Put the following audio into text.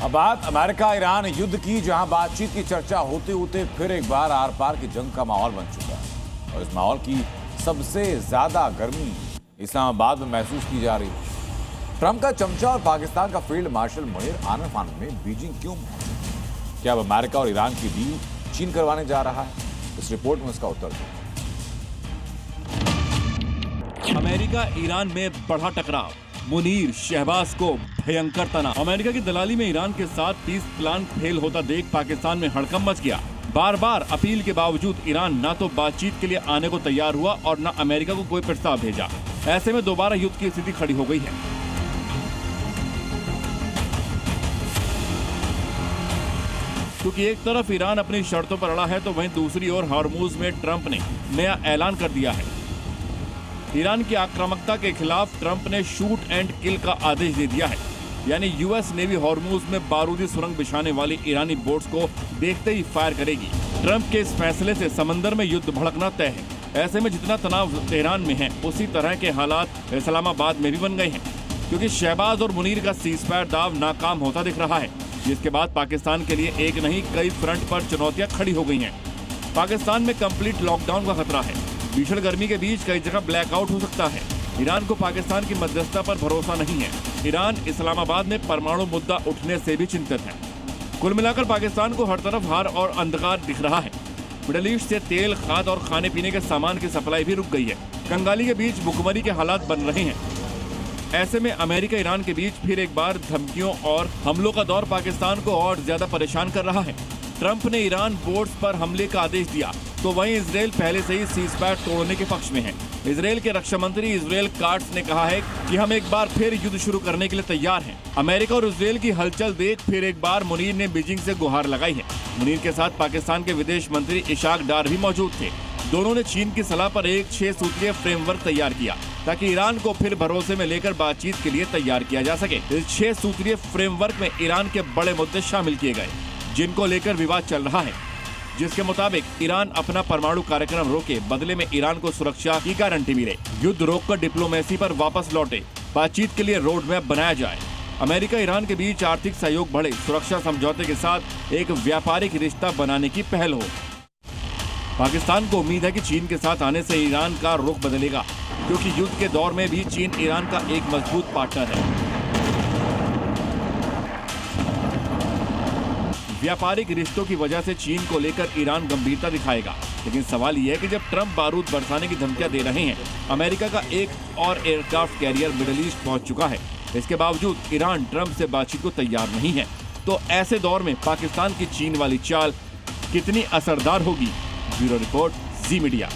अब बात America Iran युद्ध की, जहां बातचीत की चर्चा होते होते फिर एक बार आर पार की जंग का माहौल बन चुका है और इस माहौल की सबसे ज्यादा गर्मी इस्लामाबाद में महसूस की जा रही है। ट्रंप का चमचा और पाकिस्तान का फील्ड मार्शल मुनीर आनन में बीजिंग क्यों पहुंचे? क्या अब अमेरिका और ईरान की डील चीन करवाने जा रहा है? इस रिपोर्ट में उसका उत्तर दें। अमेरिका ईरान में बढ़ा टकराव, मुनीर शहबाज को भयंकर तनाव। अमेरिका की दलाली में ईरान के साथ पीस प्लान फेल होता देख पाकिस्तान में हड़कंप मच गया। बार बार अपील के बावजूद ईरान ना तो बातचीत के लिए आने को तैयार हुआ और न अमेरिका को कोई प्रस्ताव भेजा। ऐसे में दोबारा युद्ध की स्थिति खड़ी हो गई है। क्योंकि एक तरफ ईरान अपनी शर्तों पर अड़ा है तो वहीं दूसरी ओर हॉर्मुज में ट्रंप ने नया ऐलान कर दिया है। ईरान की आक्रामकता के खिलाफ ट्रंप ने शूट एंड किल का आदेश दे दिया है, यानी यूएस नेवी हॉर्मुज में बारूदी सुरंग बिछाने वाली ईरानी बोट्स को देखते ही फायर करेगी। ट्रंप के इस फैसले से समंदर में युद्ध भड़कना तय है। ऐसे में जितना तनाव तेहरान में है, उसी तरह के हालात इस्लामाबाद में भी बन गए हैं, क्योंकि शहबाज और मुनीर का सीजफायर दाव नाकाम होता दिख रहा है, जिसके बाद पाकिस्तान के लिए एक नहीं कई फ्रंट पर चुनौतियां खड़ी हो गई हैं। पाकिस्तान में कंप्लीट लॉकडाउन का खतरा है। भीषण गर्मी के बीच कई जगह ब्लैकआउट हो सकता है। ईरान को पाकिस्तान की मध्यस्थता पर भरोसा नहीं है। ईरान इस्लामाबाद में परमाणु मुद्दा उठने से भी चिंतित है। कुल मिलाकर पाकिस्तान को हर तरफ हार और अंधकार दिख रहा है। मिडल ईस्ट से तेल, खाद और खाने पीने के सामान की सप्लाई भी रुक गई है। कंगाली के बीच भुखमरी के हालात बन रहे हैं। ऐसे में अमेरिका ईरान के बीच फिर एक बार धमकियों और हमलों का दौर पाकिस्तान को और ज्यादा परेशान कर रहा है। ट्रंप ने ईरान बोट्स पर हमले का आदेश दिया तो वहीं इजराइल पहले से ही सीजफायर तोड़ने के पक्ष में है। इजराइल के रक्षा मंत्री इजराइल काट्स ने कहा है कि हम एक बार फिर युद्ध शुरू करने के लिए तैयार हैं। अमेरिका और इजराइल की हलचल देख फिर एक बार मुनीर ने बीजिंग से गुहार लगाई है। मुनीर के साथ पाकिस्तान के विदेश मंत्री इशाक डार भी मौजूद थे। दोनों ने चीन की सलाह पर एक 6 सूत्रीय फ्रेमवर्क तैयार किया ताकि ईरान को फिर भरोसे में लेकर बातचीत के लिए तैयार किया जा सके। इस 6 सूत्रीय फ्रेमवर्क में ईरान के बड़े मुद्दे शामिल किए गए, जिनको लेकर विवाद चल रहा है, जिसके मुताबिक ईरान अपना परमाणु कार्यक्रम रोके, बदले में ईरान को सुरक्षा की गारंटी मिले, युद्ध रोककर डिप्लोमेसी पर वापस लौटे, बातचीत के लिए रोड मैप बनाया जाए, अमेरिका ईरान के बीच आर्थिक सहयोग बढ़े, सुरक्षा समझौते के साथ एक व्यापारिक रिश्ता बनाने की पहल हो। पाकिस्तान को उम्मीद है कि चीन के साथ आने से ईरान का रुख बदलेगा, क्योंकि युद्ध के दौर में भी चीन ईरान का एक मजबूत पार्टनर है। व्यापारिक रिश्तों की वजह से चीन को लेकर ईरान गंभीरता दिखाएगा, लेकिन सवाल यह है कि जब ट्रंप बारूद बरसाने की धमकियां दे रहे हैं, अमेरिका का एक और एयरक्राफ्ट कैरियर मिडिल ईस्ट पहुंच चुका है, इसके बावजूद ईरान ट्रंप से बातचीत को तैयार नहीं है, तो ऐसे दौर में पाकिस्तान की चीन वाली चाल कितनी असरदार होगी? ब्यूरो रिपोर्ट, जी मीडिया।